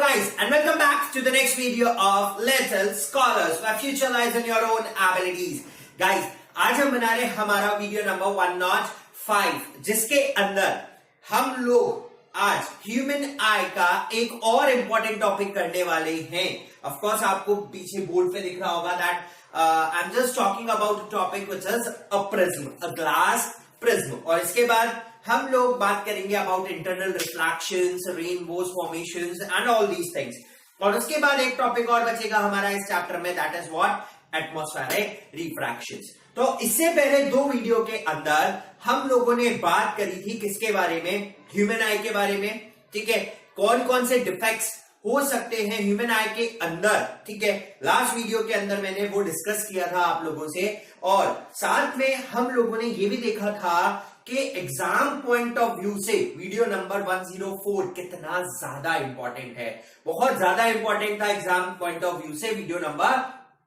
guys, and welcome back to the next video of Little Scholars, where future lies in your own abilities. Guys, आज हम बना रहे हमारा video number 105, जिसके अंदर हम लोग आज ह्यूमन आई का एक और इंपॉर्टेंट टॉपिक करने वाले हैं. ऑफ कोर्स आपको पीछे बोर्ड पे दिख रहा होगा that I am just talking about topic which is a prism, a glass prism. और इसके बाद हम लोग बात करेंगे about internal refractions, rainbows formations and all these things. और उसके बाद एक टॉपिक और बचेगा हमारा इस चैप्टर में, दैट इज व्हाट एटमॉस्फेरिक रिफ्रैक्शंस. तो इससे पहले दो वीडियो के अंदर हम लोगों ने बात करी थी किसके बारे में, ह्यूमन आई के बारे में. ठीक है, कौन कौन से डिफेक्ट्स हो सकते हैं ह्यूमन आई के अंदर. ठीक है, लास्ट वीडियो के अंदर मैंने वो डिस्कस किया था आप लोगों से. और साथ में हम लोगों ने ये भी देखा था कि एग्जाम पॉइंट ऑफ व्यू से वीडियो नंबर 104 कितना ज्यादा इंपॉर्टेंट है. बहुत ज्यादा इंपॉर्टेंट था एग्जाम पॉइंट ऑफ व्यू से वीडियो नंबर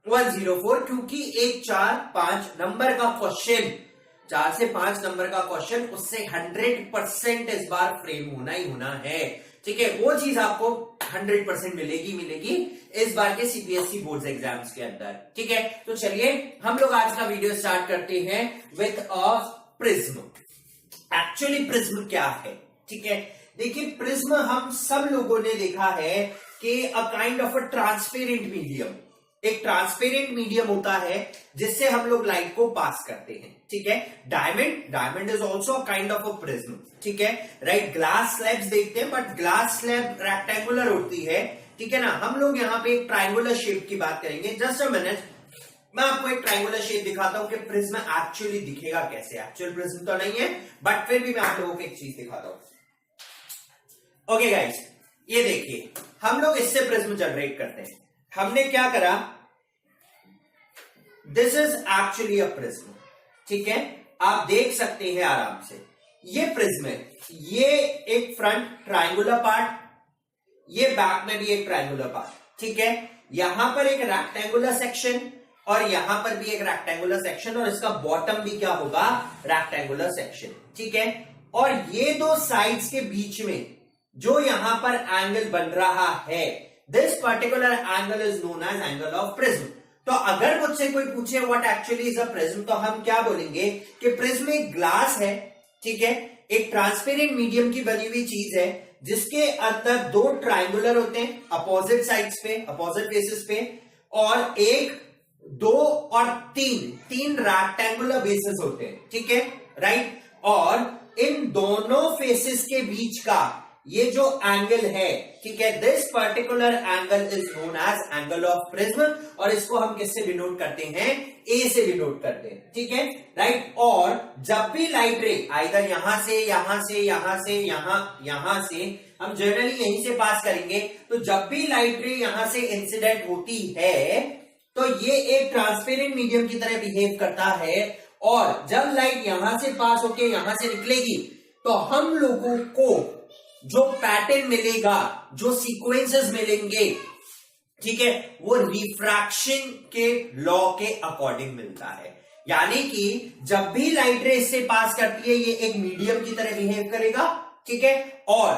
104, क्योंकि एक 4-5 नंबर का क्वेश्चन, 4 से 5 नंबर का क्वेश्चन, उससे 100% इस बार फ्रेम होना ही होना है. ठीक है, वो चीज आपको 100% मिलेगी इस बार के सीबीएसई बोर्ड एग्जाम्स के अंदर. ठीक है, तो चलिए हम लोग आज का वीडियो स्टार्ट करते हैं with a prism. Actually prism क्या है? ठीक है, देखिए प्रिज्म हम सब लोगों ने देखा है कि a kind of a transparent medium, एक ट्रांसपेरेंट मीडियम होता है जिससे हम लोग लाइट को पास करते हैं. ठीक है, diamond is also kind of a prism. ठीक है, राइट. ग्लास स्लैब्स देखते हैं, बट ग्लास स्लैब रेक्टेंगुलर होती है. ठीक है ना, हम लोग यहाँ पे एक ट्राइंगुलर शेप की बात करेंगे. जस्ट अ मिनट, मैं आपको एक ट्राइंगुलर शेप दिखाता हूं कि प्रिज्म एक्चुअली दिखेगा कैसे. एक्चुअल प्रिज्म तो नहीं है, बट फिर भी मैं आप लोगों को एक चीज दिखाता हूं. ओके गाइस, ये देखिए, हम लोग इससे प्रिज्म जनरेट करते हैं. हमने क्या करा, this is actually a prism. ठीक है, आप देख सकते हैं आराम से, ये प्रिज्म है. ये एक फ्रंट ट्राइंगुलर पार्ट, ये बैक में भी एक ट्राइंगुलर पार्ट. ठीक है, यहां पर एक रेक्टेंगुलर सेक्शन और यहां पर भी एक रेक्टेंगुलर सेक्शन, और इसका बॉटम भी क्या होगा, रेक्टेंगुलर सेक्शन. ठीक है, और ये दो साइड्स के बीच में जो यहां पर एंगल बन रहा है, this particular angle is known as angle of prism. तो अगर मुझसे कोई पूछे what actually is a prism, तो हम क्या बोलेंगे कि प्रिज्म एक ग्लास है. ठीक है, एक ट्रांसपेरेंट मीडियम की बनी हुई चीज है जिसके अंदर दो ट्राइंगुलर होते हैं अपोजिट साइड्स पे, अपोजिट फेसेस पे, और एक, दो और तीन रेक्टेंगुलर बेसेस होते हैं. ठीक है, राइट. और इन दोनों फेसेस के बीच का ये जो एंगल है, ठीक है, this particular angle is known as angle of prism. और इसको हम किससे डिनोट करते हैं, ए से डिनोट करते हैं. ठीक है, राइट. और जब भी लाइट रे आइदर यहां से यहां से हम जनरली यहीं से पास करेंगे, तो जब भी लाइट रे यहां से इंसिडेंट होती है तो ये एक ट्रांसपेरेंट मीडियम की तरह बिहेव करता है. और जब लाइट यहां से पास होके यहां से निकलेगी, तो हम लोगों को जो पैटर्न मिलेगा, जो सीक्वेंसेस मिलेंगे, ठीक है, वो रिफ्रैक्शन के लॉ के अकॉर्डिंग मिलता है. यानी कि जब भी लाइट रे इससे पास करती है, ये एक मीडियम की तरह बिहेव करेगा. ठीक है, और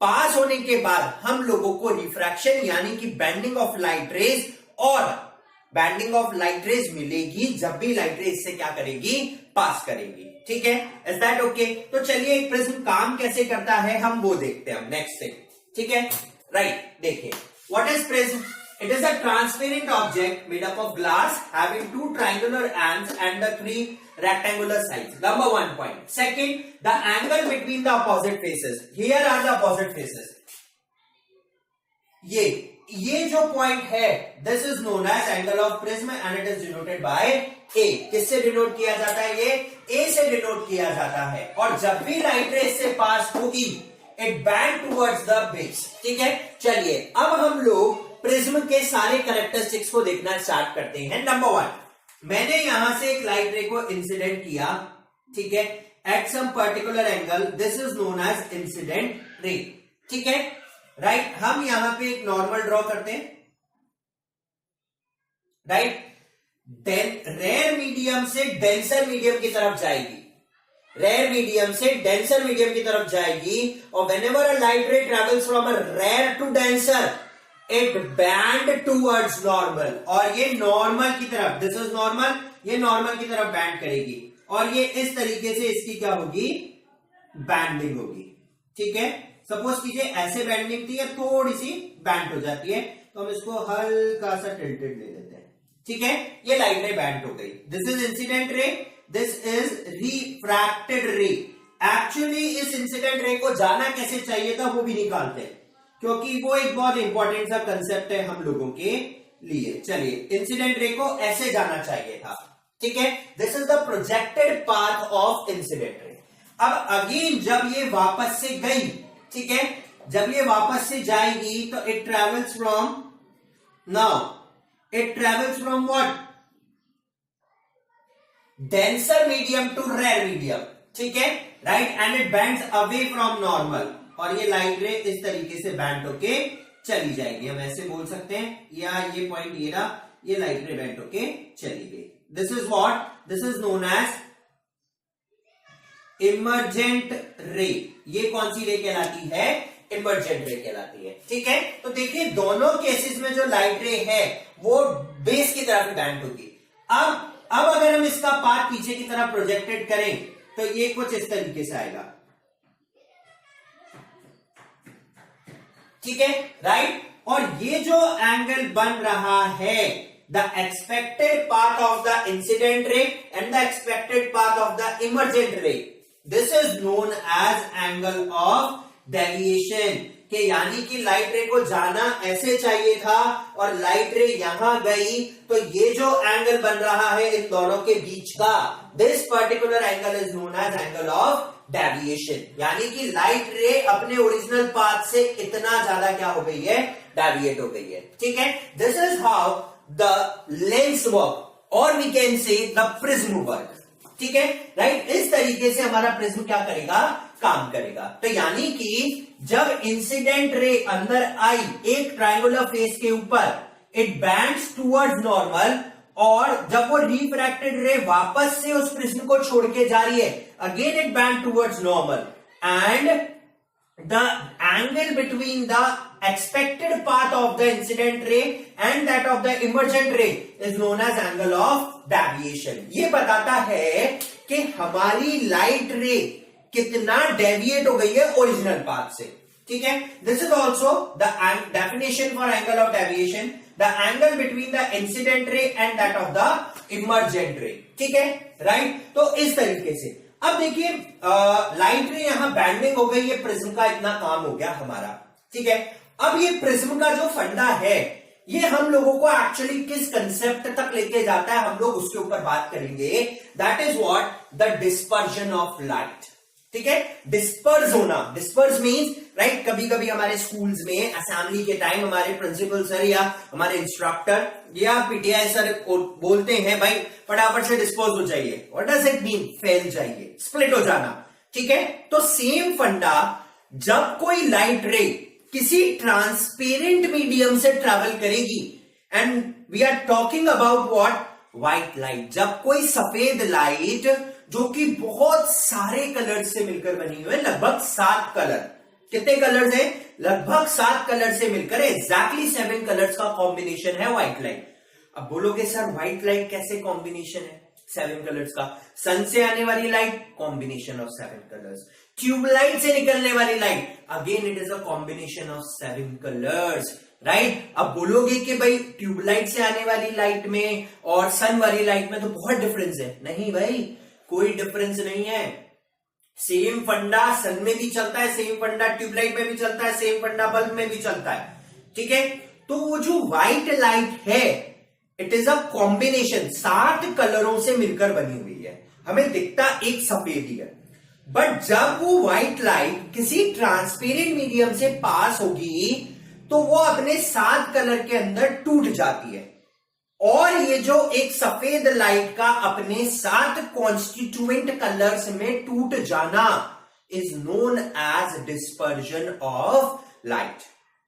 पास होने के बाद हम लोगों को रिफ्रैक्शन यानी कि बेंडिंग ऑफ लाइट रेज और बैंडिंग ऑफ लाइट रेज मिलेगी जब भी लाइट रेज से क्या करेगी, पास करेगी. ठीक है, इज दैट ओके? तो चलिए एक प्रिज्म काम कैसे करता है हम वो देखते हैं नेक्स्ट थिंग. ठीक है, राइट. देखिए, what is prism? It is a transparent object made up of glass having two triangular ends and the 3 rectangular sides. Number 1 point. Second, the angle between the opposite faces. Here are the opposite faces. ये जो point है, this is known as angle of prism and it is denoted by A. किससे denote किया जाता है? ये ए से denote किया जाता है. और जब भी लाइट रे से पास होगी, it band towards the base. ठीक है, चलिए अब हम लोग प्रिज्म के सारे कैरेक्टरिस्टिक्स को देखना स्टार्ट करते हैं. नंबर 1, मैंने यहां से एक लाइट रे को इंसिडेंट किया. ठीक है, at some particular angle, this is known as incident ray. ठीक है, राइट. हम यहां पे एक नॉर्मल ड्रॉ करते हैं. राइट. रेयर मीडियम से डेंसर मीडियम की तरफ जाएगी. रेयर मीडियम से डेंसर मीडियम की तरफ जाएगी, और whenever a light ray travels from a rare to denser it bend towards normal, और ये नॉर्मल की तरफ, दिस इज नॉर्मल, ये नॉर्मल की तरफ बैंड करेगी, और ये इस तरीके से इसकी क्या होगी, बैंडिंग होगी। ठीक है, सपोज कीजिए ऐसे बैंडिंग थी, या थोड़ी सी बैंड हो जाती है, तो हम इसको हल्का सा टिल्टेड ले लेते हैं। ठीक है, ये लाइट रे बैंड हो गई। This is incident ray, this is refracted रे। एक्चुअली इस इंसिडेंट रे को जाना कैसे चाहिए था वो भी निकालते हैं, क्योंकि वो एक बहुत इंपॉर्टेंट सा कंसेप्ट है हम लोगों के लिए। चलिए, इंसिडेंट रे को ऐसे जाना चाहिए था। ठीक है, this is the projected path of incident ray. अब अगेन जब ये वापस से गई, ठीक है, जब ये वापस से जाएगी तो it travels from, now it travels from what, denser medium to rare medium. ठीक है, right, and it bends away from normal, और ये लाइट रे इस तरीके से बैंड होके चली जाएगी। हम ऐसे बोल सकते हैं, या ये पॉइंट ये रहा, ये लाइट रे बैंड होके चली गई। This is what, this is known as emergent ray. ये कौन सी रे कहलाती है, इमर्जेंट रे कहलाती है। ठीक है, तो देखिए दोनों केसेस में जो लाइट रे है वो बेस की तरफ बैंड होगी। अब अगर हम इसका पाथ पीछे की तरफ प्रोजेक्टेड करें तो ये कुछ इस तरीके से आएगा। ठीक है, राइट, और ये जो एंगल बन रहा है, the expected path of the incident ray and the expected path of the emergent ray, this is known as angle of deviation. के यानी कि लाइट रे को जाना ऐसे चाहिए था, और लाइट रे यहां गई, तो ये जो एंगल बन रहा है इन दोनों के बीच का, this particular angle is known as angle of deviation. यानी कि लाइट रे अपने ओरिजिनल पाथ से इतना ज्यादा क्या हो गई है, डेविएट हो गई है। ठीक है, this is how the lens work, और we can say the prism work. ठीक है, राइट, इस तरीके से हमारा प्रिज्म क्या करेगा, काम करेगा। तो यानी कि जब इंसिडेंट रे अंदर आई एक ट्रायंगुलर फेस के ऊपर, इट बैंड्स टुवर्ड्स नॉर्मल, और जब वो रिफ्रैक्टेड रे वापस से उस प्रिज्म को छोड़ के जा रही है, again it band towards normal, and the angle between the expected path of the incident ray and that of the emergent ray is known as angle of deviation। ये बताता है कि हमारी लाइट रे कितना डेविएट हो गई है ओरिजिनल पाथ से। ठीक है, this is also the definition for angle of deviation, the angle between the incident ray and that of the emergent रे। ठीक है, राइट, तो इस तरीके से अब देखिए लाइट रे यहां बैंडिंग हो गई, ये प्रिज्म का इतना काम हो गया हमारा। ठीक है, अब ये प्रिज्म का जो फंडा है, ये हम लोगों को एक्चुअली किस कंसेप्ट तक लेके जाता है, हम लोग उसके ऊपर बात करेंगे। That is what, the dispersion of light. ठीक है, डिस्पर्स होना, डिस्पर्स मीन्स राइट, कभी कभी हमारे स्कूल्स में असेंबली के टाइम हमारे प्रिंसिपल सर या हमारे इंस्ट्रक्टर या पीटीआई सर बोलते हैं, भाई फटाफट से डिस्पोज हो जाइए। व्हाट डज इट मीन, फैल जाइए, स्प्लिट हो जाना। ठीक है, तो सेम फंडा, जब कोई लाइट रे किसी ट्रांसपेरेंट मीडियम से ट्रेवल करेगी, and we are talking about what, white light. जब कोई सफेद लाइट जो कि बहुत सारे कलर से मिलकर बनी हुई है, लगभग 7 कलर, कितने कलर्स हैं, लगभग 7 कलर से मिलकर एग्जैक्टली 7 कलर्स का कॉम्बिनेशन है व्हाइट लाइट। अब बोलोगे सर व्हाइट लाइट कैसे कॉम्बिनेशन है 7 कलर्स का? सन से आने वाली light, combination of 7 colours. Tubelight से निकलने वाली light, again it is a combination of 7 colours, right. अब बोलोगे कि भाई ट्यूबलाइट से आने वाली लाइट में और सन वाली लाइट में तो बहुत डिफरेंस है। नहीं भाई, कोई डिफरेंस नहीं है। सेम फंडा सन में भी चलता है, सेम फंडा ट्यूबलाइट में भी चलता है, सेम फंडा बल्ब में भी चलता है। ठीक है, तो वो जो व्हाइट लाइट है, इट इज अ कॉम्बिनेशन, 7 कलरों से मिलकर बनी हुई है। हमें दिखता एक सफेद ही है, बट जब वो व्हाइट लाइट किसी ट्रांसपेरेंट मीडियम से पास होगी तो वो अपने 7 कलर के अंदर टूट जाती है, और ये जो एक सफेद लाइट का अपने 7 कॉन्स्टिट्यूएंट कलर्स में टूट जाना is known as dispersion of light.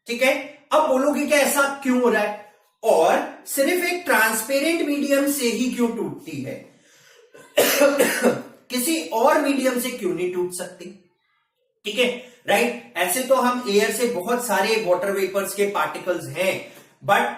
ठीक है, अब बोलोगे कि ऐसा क्यों हो रहा है, और सिर्फ एक ट्रांसपेरेंट मीडियम से ही क्यों टूटती है? किसी और मीडियम से क्यों नहीं टूट सकती? ठीक है, राइट। ऐसे तो हम एयर से बहुत सारे वाटर वेपर्स के पार्टिकल्स हैं, बट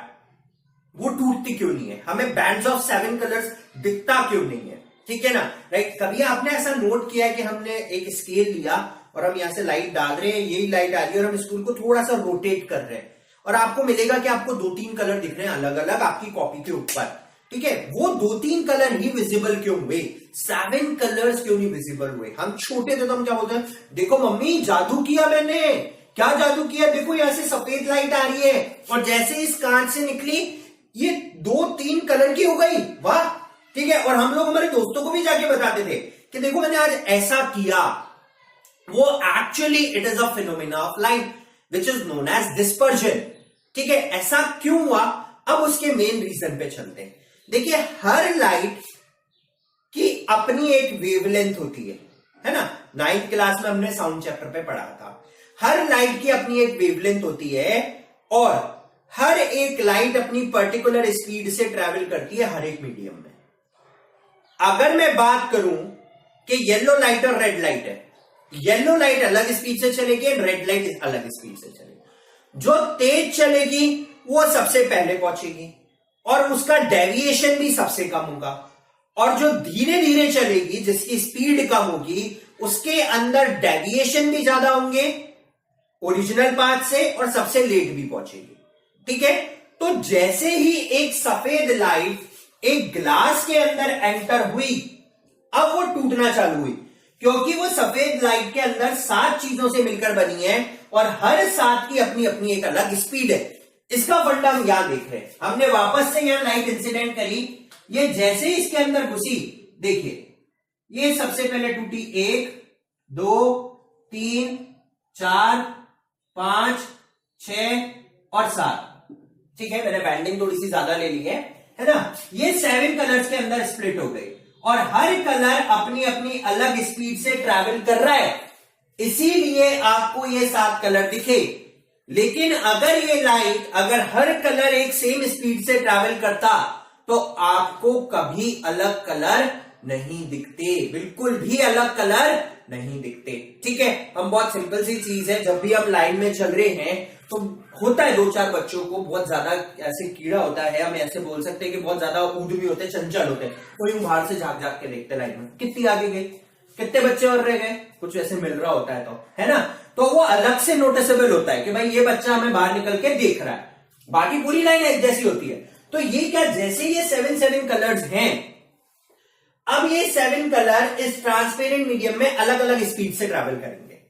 वो टूटती क्यों नहीं है? हमें बैंड्स ऑफ 7 कलर्स दिखता क्यों नहीं है? ठीक है ना, राइट। कभी आपने ऐसा नोट किया है कि हमने एक स्केल लिया और हम यहां से लाइट डाल रहे हैं, यही लाइट आ रही है और हम स्कूल को थोड़ा सा रोटेट कर रहे हैं और आपको मिलेगा कि आपको 2-3 कलर दिख रहे हैं अलग अलग आपकी कॉपी के ऊपर। ठीक है, वो 2-3 कलर ही विजिबल क्यों हुए? 7 कलर्स क्यों नहीं विजिबल हुए? हम छोटे थे तो हम क्या बोलते हैं, देखो मम्मी जादू किया मैंने। क्या जादू किया? देखो यहां से सफेद लाइट आ रही है और जैसे इस कांच से निकली ये 2-3 कलर की हो गई, वाह। ठीक है, और हम लोग हमारे दोस्तों को भी जाके बताते थे कि देखो मैंने आज ऐसा किया। वो actually it is a phenomena of light which is known as dispersion. ठीक है, ऐसा क्यों हुआ? अब उसके मेन रीजन पे चलते हैं। देखिए, हर लाइट की अपनी एक वेवलेंथ होती है ना। 9th क्लास में हमने साउंड चैप्टर पे पढ़ा था। हर लाइट की अपनी एक वेवलेंथ होती है और हर एक लाइट अपनी पर्टिकुलर स्पीड से ट्रेवल करती है हर एक मीडियम में। अगर मैं बात करूं कि येलो लाइट और रेड लाइट है, येलो लाइट अलग स्पीड से चलेगी और रेड लाइट अलग स्पीड से चलेगी। जो तेज चलेगी वो सबसे पहले पहुंचेगी और उसका डेविएशन भी सबसे कम होगा, और जो धीरे धीरे चलेगी जिसकी स्पीड कम होगी उसके अंदर डेविएशन भी ज्यादा होंगे ओरिजिनल पाथ से और सबसे लेट भी पहुंचेगी। ठीक है, तो जैसे ही एक सफेद लाइट एक ग्लास के अंदर एंटर हुई, अब वो टूटना चालू हुई, क्योंकि वो सफेद लाइट के अंदर 7 चीजों से मिलकर बनी है और हर 7 की अपनी अपनी एक अलग स्पीड है। इसका फंडा हम यहां देख रहे हैं। हमने वापस से यहां लाइट इंसिडेंट करी, ये जैसे ही इसके अंदर घुसी, देखिए ये सबसे पहले टूटी 1 2 3 4 5 6 और 7। ठीक है, मैंने बैंडिंग थोड़ी सी ज्यादा ले ली है ना। ये 7 कलर्स के अंदर स्प्लिट हो गए और हर कलर अपनी अपनी अलग स्पीड से ट्रैवल कर रहा है, इसीलिए आपको ये 7 कलर दिखे। लेकिन अगर ये लाइट, अगर हर कलर एक सेम स्पीड से ट्रैवल करता तो आपको कभी अलग कलर नहीं दिखते, बिल्कुल भी अलग कलर नहीं दिखते। ठीक है, हम बहुत सिंपल सी चीज है, जब भी हम लाइन में चल रहे हैं तो होता है 2-4 बच्चों को बहुत ज्यादा ऐसे कीड़ा होता है, हम ऐसे बोल सकते हैं कि बहुत ज्यादा ऊद भी होते हैं, चंचल होते हैं, कोई बाहर से झाक झाक के देखते लाइन में कितनी आगे गई, कितने बच्चे और रह गए, कुछ ऐसे मिल रहा होता है, तो है ना। तो वो अलग से नोटिसेबल होता है कि भाई ये बच्चा हमें बाहर निकल के देख रहा है, बाकी पूरी लाइन एक जैसी होती है। तो ये क्या, जैसे ये 7 कलर्स हैं, अब ये 7 कलर इस ट्रांसपेरेंट मीडियम में अलग अलग स्पीड से ट्रैवल करेंगे।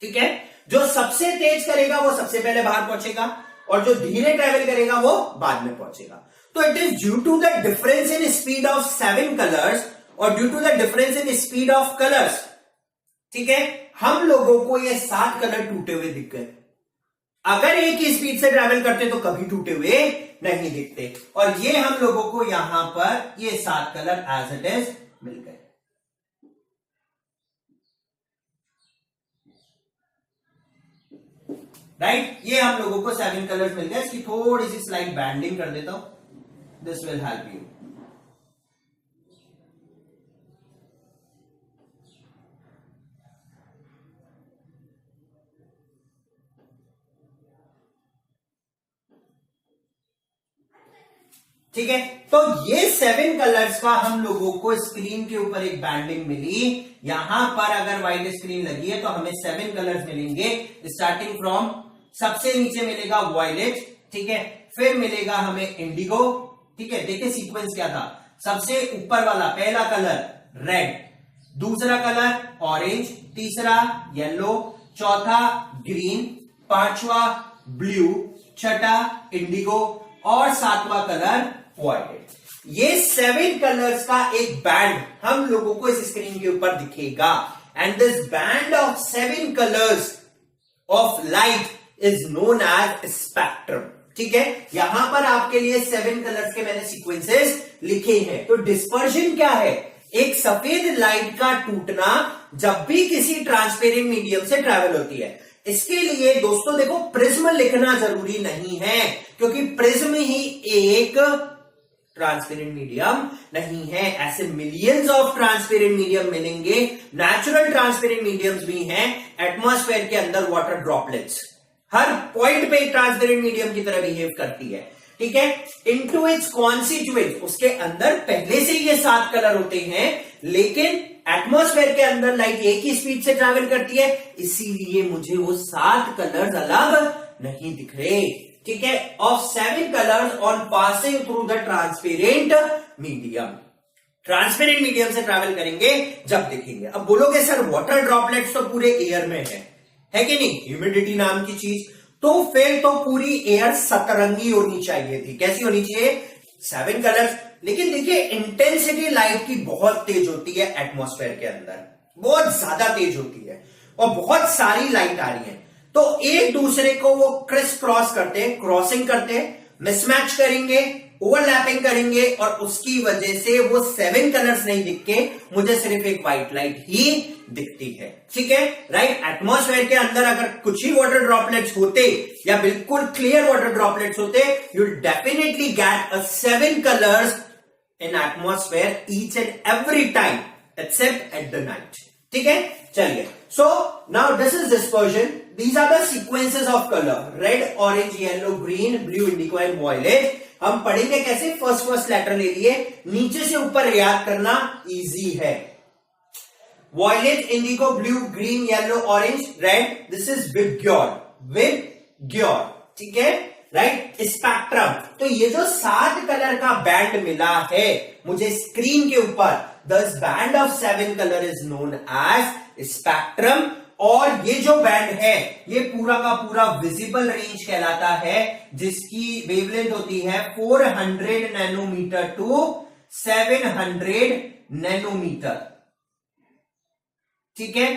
ठीक है, जो सबसे तेज करेगा वो सबसे पहले बाहर पहुंचेगा और जो धीरे ट्रैवल करेगा वो बाद में पहुंचेगा। तो it is due to the difference in speed of 7 colours और due to the difference in speed of colours, ठीक है, हम लोगों को ये 7 कलर टूटे हुए दिख गए। अगर एक ही स्पीड से ट्रैवल करते तो कभी टूटे हुए नहीं दिखते, और ये हम लोगों को यहां पर ये 7 कलर एज इट इज मिल गए। राइट, ये हम लोगों को 7 कलर्स मिल गए। इसकी थोड़ी सी स्लाइड बैंडिंग कर देता हूं, दिस विल हेल्प यू। ठीक है, तो ये 7 कलर्स का हम लोगों को स्क्रीन के ऊपर एक बैंडिंग मिली। यहां पर अगर व्हाइट स्क्रीन लगी है तो हमें 7 कलर्स मिलेंगे, स्टार्टिंग फ्रॉम सबसे नीचे मिलेगा वॉयलेट, ठीक है, फिर मिलेगा हमें इंडिगो। ठीक है, देखिए सीक्वेंस क्या था, सबसे ऊपर वाला पहला कलर रेड, दूसरा कलर ऑरेंज, तीसरा येलो, चौथा ग्रीन, पांचवा ब्लू, छठा इंडिगो और 7वां कलर व्हाइट। ये 7 कलर्स का एक बैंड हम लोगों को इस स्क्रीन के ऊपर दिखेगा, and this band of 7 colours of light is known as spectrum. ठीक है, यहां पर आपके लिए 7 कलर्स के मैंने सीक्वेंसेस लिखे हैं। तो डिस्पर्जन क्या है, एक सफेद लाइट का टूटना जब भी किसी ट्रांसपेरेंट मीडियम से ट्रैवल होती है। इसके लिए दोस्तों देखो, प्रिज्म लिखना जरूरी नहीं है, क्योंकि प्रिज्म ही एक ट्रांसपेरेंट मीडियम नहीं है। ऐसे मिलियंस ऑफ ट्रांसपेरेंट मीडियम मिलेंगे, नेचुरल ट्रांसपेरेंट मीडियम्स भी हैं एटमॉस्फेयर के अंदर। वाटर ड्रॉपलेट्स हर पॉइंट पे ट्रांसपेरेंट मीडियम की तरह बिहेव करती है, ठीक है। इनटू इट्स कॉन्स्टिट्यूएंट्स, उसके अंदर पहले से ये 7 कलर होते हैं, लेकिन एटमॉस्फेयर के अंदर लाइट एक ही स्पीड से ट्रैवल करती है, इसीलिए मुझे वो 7 कलर्स अलग नहीं दिख रहे, ठीक है। Of 7 colours on passing through the transparent medium. Transparent medium से ट्रैवल करेंगे जब दिखेंगे। अब बोलोगे सर वाटर ड्रॉपलेट्स तो पूरे एयर में है कि नहीं, ह्यूमिडिटी नाम की चीज, तो फिर तो पूरी एयर सतरंगी होनी चाहिए थी। कैसी होनी चाहिए? 7 कलर्स। लेकिन देखिए इंटेंसिटी लाइट की बहुत तेज होती है एटमॉस्फेयर के अंदर, बहुत ज्यादा तेज होती है और बहुत सारी लाइट आ रही है, तो एक दूसरे को वो क्रिस क्रॉस करते हैं, क्रॉसिंग करते हैं, मिसमैच करेंगे, ओवरलैपिंग करेंगे और उसकी वजह से वो 7 कलर्स नहीं दिख के मुझे सिर्फ एक व्हाइट लाइट ही दिखती है, ठीक है, राइट। एटमॉस्फेयर के अंदर अगर कुछ ही वाटर ड्रॉपलेट्स होते या बिल्कुल क्लियर वाटर ड्रॉपलेट्स होते, you will definitely get a 7 colours in atmosphere each and every time except at the night, ठीक है। चलिए, so now this is dispersion, these are the sequences of colour, red, orange, yellow, green, blue, indigo and violet. हम पढ़ेंगे कैसे, first letter ले लिए, नीचे से ऊपर याद करना इजी है। Violet, indigo, blue, green, yellow, orange, red, this is VIBGYOR, ठीक है, राइट। स्पेक्ट्रम, तो ये जो 7 कलर का बैंड मिला है मुझे स्क्रीन के ऊपर, this band of 7 colour is known as spectrum. और ये जो बैंड है ये पूरा का पूरा विजिबल रेंज कहलाता है, जिसकी वेवलेंथ होती है 400 नैनोमीटर टू 700 नैनोमीटर, ठीक है।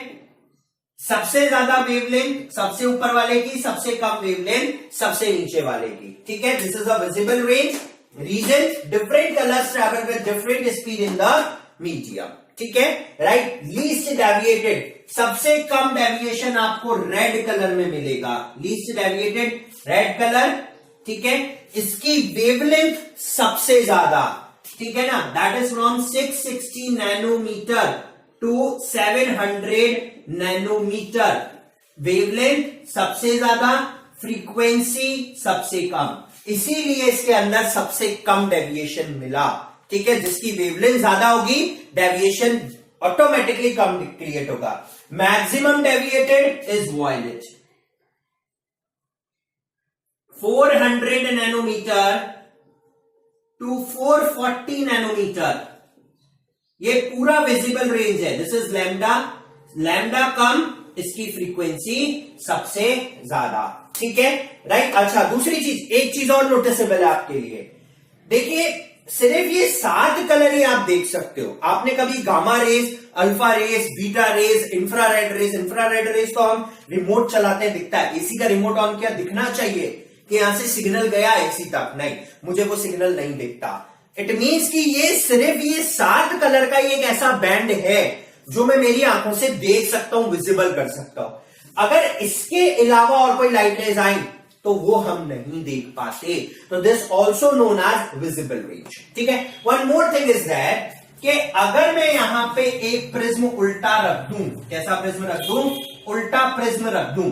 सबसे ज्यादा वेवलेंथ सबसे ऊपर वाले की, सबसे कम वेवलेंथ सबसे नीचे वाले की, ठीक है। This is a visible range region, different colours travel with different speed in the medium, ठीक है, राइट। लीस्ट डेविएटेड, सबसे कम डेविएशन आपको रेड कलर में मिलेगा, लीस्ट डेविएटेड रेड कलर, ठीक है। इसकी वेवलेंथ सबसे ज्यादा, ठीक है ना, that is from 660 nanometre to 700 nanometre. Wavelength सबसे ज्यादा, फ्रीक्वेंसी सबसे कम, इसीलिए इसके अंदर सबसे कम डेविएशन मिला, ठीक है। जिसकी वेवलेंथ ज्यादा होगी डेविएशन ऑटोमेटिकली कम क्रिएट होगा। Maximum deviated is violet, 400 nanometre to 440 nanometre, ये पूरा विजिबल रेंज है। दिस इज लैम्डा, लैम्डा कम, इसकी फ्रीक्वेंसी सबसे ज्यादा, ठीक है, राइट। अच्छा, दूसरी चीज, एक चीज और नोटिसेबल है आपके लिए, देखिए सिर्फ ये 7 कलर ही आप देख सकते हो। आपने कभी gamma rays, alpha rays, beta rays, infrared rays तो हम रिमोट चलाते हैं दिखता है, एसी का रिमोट ऑन किया दिखना चाहिए कि यहां से सिग्नल गया एसी तक, नहीं, मुझे वो सिग्नल नहीं दिखता। इट मीन्स कि ये सिर्फ ये 7 कलर का एक ऐसा बैंड है जो मैं मेरी आंखों से देख सकता हूं, विजिबल कर सकता हूं। अगर इसके अलावा और कोई लाइट रेज आई तो वो हम नहीं देख पाते, तो this also known as visible range, ठीक है। One more thing is that कि अगर मैं यहां पे एक प्रिज्म उल्टा रख दूं, कैसा प्रिज्म रख दूं, उल्टा प्रिज्म रख दूं,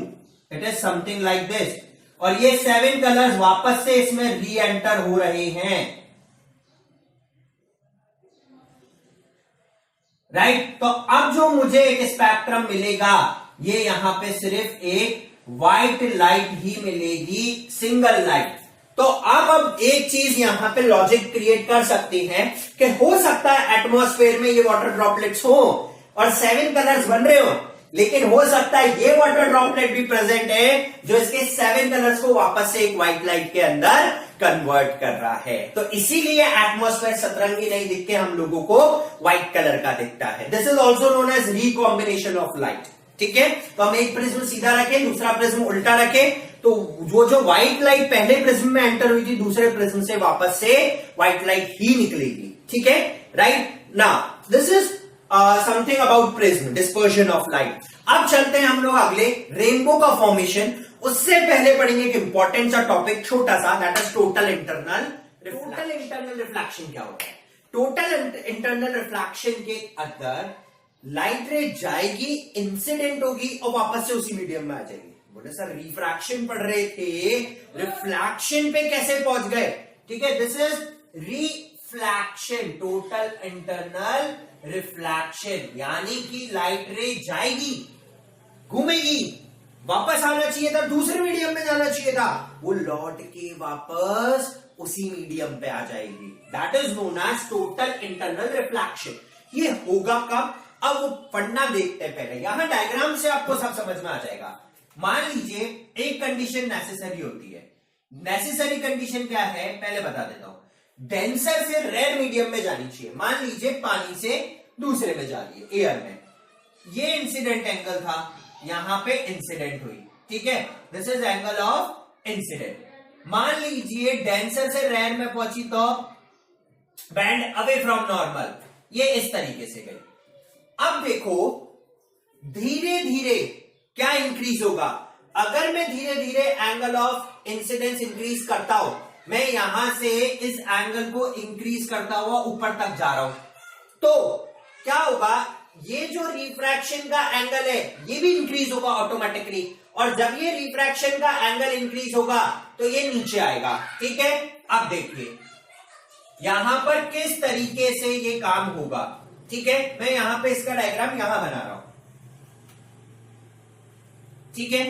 it is something like this, और ये 7 कलर्स वापस से इसमें री एंटर हो रहे हैं, राइट। तो अब जो मुझे एक स्पेक्ट्रम मिलेगा, ये यहां पे सिर्फ एक व्हाइट लाइट ही मिलेगी, सिंगल लाइट। तो अब एक चीज यहां पे लॉजिक क्रिएट कर सकते हैं कि हो सकता है एटमॉस्फेयर में ये वाटर ड्रॉपलेट्स हो और 7 कलर्स बन रहे हो, लेकिन हो सकता है ये वाटर ड्रॉपलेट भी प्रेजेंट है जो इसके 7 कलर्स को वापस से एक व्हाइट लाइट के अंदर कन्वर्ट कर रहा है। तो इसीलिए एटमॉस्फेयर सतरंगी नहीं दिखते, हम लोगों को व्हाइट कलर का दिखता है। This is also known as recombination of light, ठीक है। तो हम एक प्रिज्म सीधा रखें, दूसरा प्रिज्म उल्टा रखें, तो वो जो व्हाइट लाइट पहले प्रिज्म में एंटर हुई थी, दूसरे प्रिज्म से वापस से व्हाइट लाइट ही निकलेगी, ठीक है, right. Now this is something about prism, dispersion of light. अब चलते हैं हम लोग अगले, रेनबो का फॉर्मेशन। उससे पहले पढ़ेंगे एक इंपॉर्टेंट सा टॉपिक, छोटा सा, that is total internal total internal reflection क्या होता है? टोटल इंटरनल रिफ्लेक्शन के अंदर लाइट रे जाएगी, इंसिडेंट होगी और वापस से उसी मीडियम में आ जाएगी। बोले सर रिफ्रैक्शन पढ़ रहे थे, रिफ्लेक्शन पे कैसे पहुंच गए? ठीक है, this is reflection, total internal reflection, यानी कि लाइट रे जाएगी, घूमेगी, वापस आना चाहिए था, दूसरे मीडियम में जाना चाहिए था, वो लौट के वापस उसी मीडियम पे आ जाएगी। That is known as total internal reflection. ये होगा कब? अब वो पढ़ना देखते हैं पहले, यहां डायग्राम से आपको सब समझ में आ जाएगा। मान लीजिए एक कंडीशन नेसेसरी होती है। नेसेसरी कंडीशन क्या है पहले बता देता हूं। डेंसर से रेयर मीडियम में जानी चाहिए। मान लीजिए पानी से दूसरे में जा रही है, एयर में। ये इंसिडेंट एंगल था, यहां पे इंसिडेंट हुई, ठीक है, this is angle of incident. मान लीजिए डेंसर से रेयर में पहुंची तो बैंड अवे फ्रॉम नॉर्मल, ये इस तरीके से गई। अब देखो धीरे धीरे क्या इंक्रीज होगा। अगर मैं धीरे धीरे एंगल ऑफ इंसिडेंस इंक्रीज करता हूं, मैं यहां से इस एंगल को इंक्रीज करता हुआ ऊपर तक जा रहा हूं, तो क्या होगा, ये जो रिफ्रैक्शन का एंगल है ये भी इंक्रीज होगा ऑटोमेटिकली, और जब ये रिफ्रैक्शन का एंगल इंक्रीज होगा तो ये नीचे आएगा। ठीक है, अब देखिए यहां पर किस तरीके से ये काम होगा। ठीक है, मैं यहां पे इसका डायग्राम यहां बना रहा हूं। ठीक है,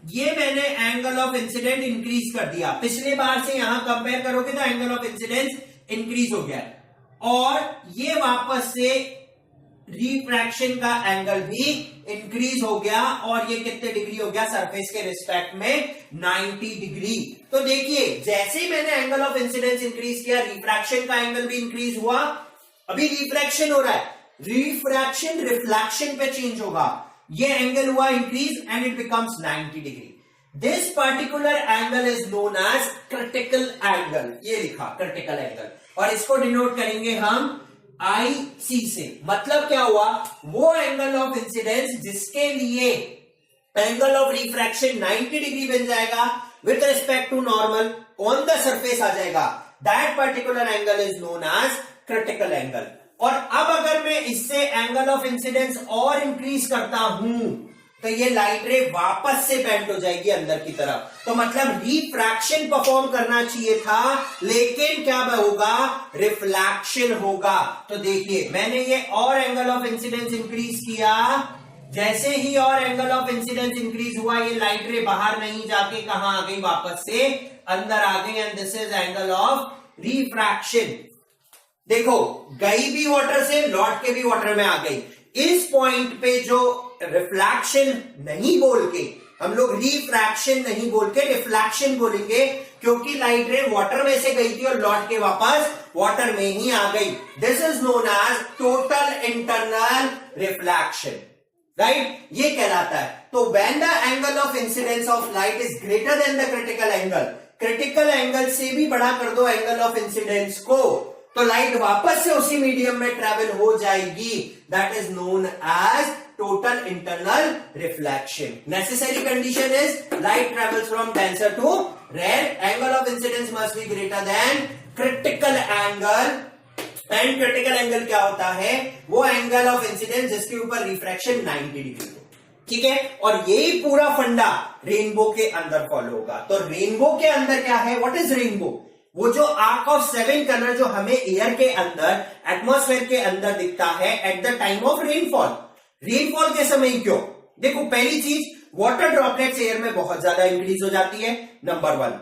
ये मैंने एंगल ऑफ इंसिडेंट इंक्रीज कर दिया। पिछले बार से यहां कंपेयर करोगे तो एंगल ऑफ इंसिडेंस इंक्रीज हो गया, और ये वापस से रिफ्रैक्शन का एंगल भी इंक्रीज हो गया, और ये कितने डिग्री हो गया सरफेस के रिस्पेक्ट में? 90 डिग्री। तो देखिए जैसे ही मैंने एंगल ऑफ इंसिडेंस इंक्रीज किया, रिफ्रैक्शन का एंगल भी इंक्रीज हुआ। अभी रिफ्रैक्शन हो रहा है, रिफ्रैक्शन रिफ्लेक्शन पे चेंज होगा, ये एंगल हुआ increase and it becomes 90 degree. This particular angle is known as critical angle, ये लिखा क्रिटिकल एंगल, और इसको डिनोट करेंगे हम IC से। मतलब क्या हुआ, वो एंगल ऑफ इंसिडेंस जिसके लिए एंगल ऑफ रिफ्रैक्शन 90 डिग्री बन जाएगा with respect to normal on the surface आ जाएगा, that particular angle is known as critical angle. और अब अगर मैं इससे एंगल ऑफ इंसिडेंस और इंक्रीज करता हूं तो ये लाइट रे वापस से बेंड हो जाएगी अंदर की तरफ। तो मतलब रिफ्रैक्शन परफॉर्म करना चाहिए था, लेकिन क्या होगा, रिफ्लेक्शन होगा। तो देखिए मैंने ये और एंगल ऑफ इंसिडेंस इंक्रीज किया, जैसे ही और एंगल ऑफ इंसिडेंस इंक्रीज हुआ, ये लाइट रे बाहर नहीं जाके कहां आ गई, वापस से अंदर आ गई, and this is angle of refraction. देखो गई भी वाटर से, लौट के भी वाटर में आ गई। इस पॉइंट पे जो रिफ्लेक्शन नहीं बोल के, हम लोग रिफ्रैक्शन नहीं बोल के रिफ्लेक्शन बोलेंगे, क्योंकि लाइट रे वाटर में से गई थी और लौट के वापस वाटर में ही आ गई। This is known as total internal reflection, right, ये कहलाता है। तो when the angle of incidence of light is greater than the critical angle, critical angle से भी बड़ा कर दो एंगल ऑफ इंसिडेंस को, तो लाइट वापस से उसी मीडियम में ट्रेवल हो जाएगी। That is known as total internal reflection. Necessary condition is light travels from denser to rare, angle of incidence must be greater than critical angle, and critical angle क्या होता है, वो एंगल ऑफ इंसिडेंस जिसके ऊपर refraction 90 degree हो। ठीक है, और यही पूरा फंडा रेनबो के अंदर फॉलो होगा। तो रेनबो के अंदर क्या है, व्हाट इज रेनबो? वो जो आर्क ऑफ 7 कलर जो हमें एयर के अंदर, एटमॉस्फेयर के अंदर दिखता है at the time of rainfall. Rainfall के समय क्यों? देखो पहली चीज, वाटर ड्रॉपलेट्स एयर में बहुत ज्यादा इंक्रीज हो जाती है, नंबर 1।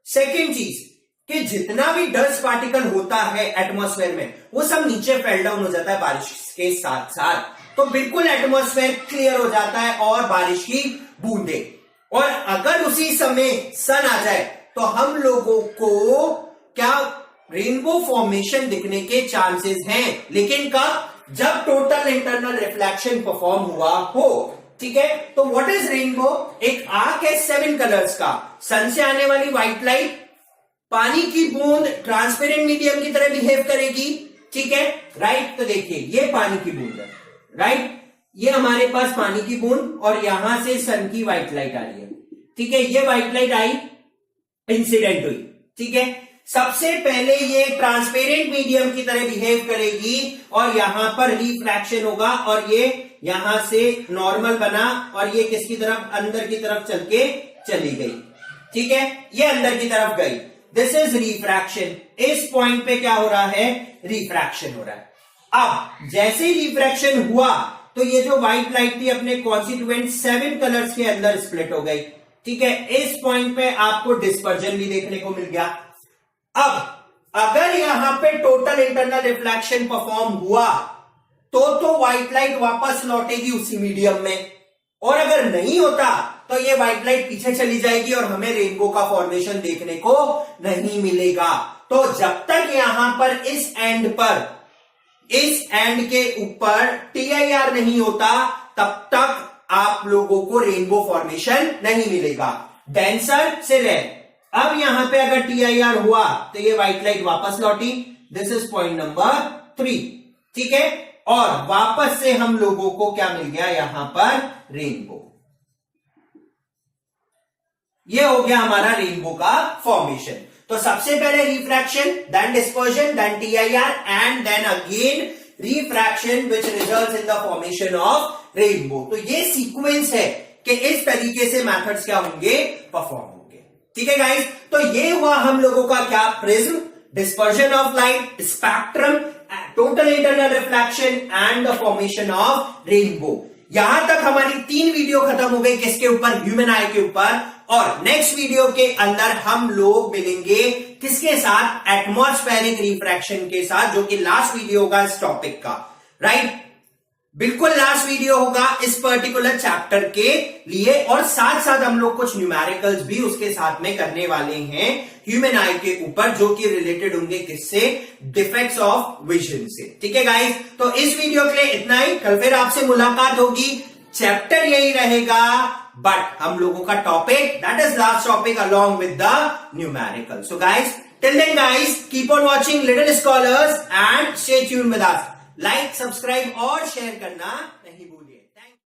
सेकेंड चीज कि जितना भी डस्ट पार्टिकल होता है एटमॉस्फेयर में, वो सब नीचे फेल डाउन हो जाता है बारिश के साथ साथ, तो बिल्कुल एटमॉस्फेयर क्लियर हो जाता है और बारिश की बूंदे। और अगर उसी समय सन आ जाए तो हम लोगों को क्या रेनबो फॉर्मेशन दिखने के चांसेस हैं, लेकिन कब? जब टोटल इंटरनल रिफ्लेक्शन परफॉर्म हुआ हो। ठीक है, तो व्हाट इज रेनबो? एक आर्क है 7 कलर्स का, सन से आने वाली व्हाइट लाइट पानी की बूंद ट्रांसपेरेंट मीडियम की तरह बिहेव करेगी। ठीक है, राइट, तो देखिए ये पानी की बूंद है, राइट, ये हमारे पास पानी की बूंद, और यहां से सन की व्हाइट लाइट आ रही है। ठीक है, ये व्हाइट लाइट आई, इंसिडेंट हुई। ठीक है, सबसे पहले ये ट्रांसपेरेंट मीडियम की तरह बिहेव करेगी और यहां पर रिफ्रैक्शन होगा और ये यहां से नॉर्मल बना और ये किसकी तरफ, अंदर की तरफ चल के चली गई। ठीक है, ये अंदर की तरफ गई। This is refraction. इस पॉइंट पे क्या हो रहा है, रिफ्रैक्शन हो रहा है। अब जैसे ही रिफ्रैक्शन हुआ तो ये जो व्हाइट लाइट थी अपने कॉन्स्टिट्यूएंट 7 कलर्स के अंदर स्प्लिट हो गई। ठीक है, इस पॉइंट पे आपको डिस्पर्जन भी देखने को मिल गया। अब अगर यहां पे टोटल इंटरनल रिफ्लेक्शन परफॉर्म हुआ तो व्हाइट लाइट वापस लौटेगी उसी मीडियम में, और अगर नहीं होता तो ये व्हाइट लाइट पीछे चली जाएगी और हमें रेनबो का फॉर्मेशन देखने को नहीं मिलेगा। तो जब तक यहां पर इस एंड के ऊपर TIR नहीं होता तब तक आप लोगों को रेनबो फॉर्मेशन नहीं मिलेगा। डेंसर से रेड। अब यहां पे अगर TIR हुआ तो ये व्हाइट लाइट वापस लौटी। This is point number 3। ठीक है, और वापस से हम लोगों को क्या मिल गया, यहां पर रेनबो। ये हो गया हमारा रेनबो का फॉर्मेशन। तो सबसे पहले refraction, then dispersion, then TIR and then again refraction which results in the formation of rainbow. तो ये सीक्वेंस है कि इस तरीके से मेथड्स क्या होंगे, परफॉर्म होंगे। ठीक है गाइस, तो ये हुआ हम लोगों का क्या, prism, dispersion of light, spectrum, total internal reflection and the formation of rainbow. यहां तक हमारी 3 वीडियो खत्म हो गई, किसके ऊपर, ह्यूमन आई के ऊपर। और नेक्स्ट वीडियो के अंदर हम लोग मिलेंगे किसके साथ, एटमॉस्फेरिक रिफ्रैक्शन के साथ, जो कि लास्ट वीडियो होगा इस टॉपिक का। राइट, बिल्कुल लास्ट वीडियो होगा इस पर्टिकुलर चैप्टर के लिए, और साथ साथ हम लोग कुछ न्यूमेरिकल्स भी उसके साथ में करने वाले हैं ह्यूमन आई के ऊपर, जो कि रिलेटेड होंगे किससे, डिफेक्ट्स ऑफ विजन से। ठीक है गाइस, तो इस वीडियो के लिए इतना ही। कल फिर आपसे मुलाकात होगी, चैप्टर यही रहेगा, बट हम लोगों का topic, that is last topic along with the numerical. So guys, till then guys, keep on watching Little Scholars and stay tuned with us. Like, subscribe और शेयर करना नहीं भूलना।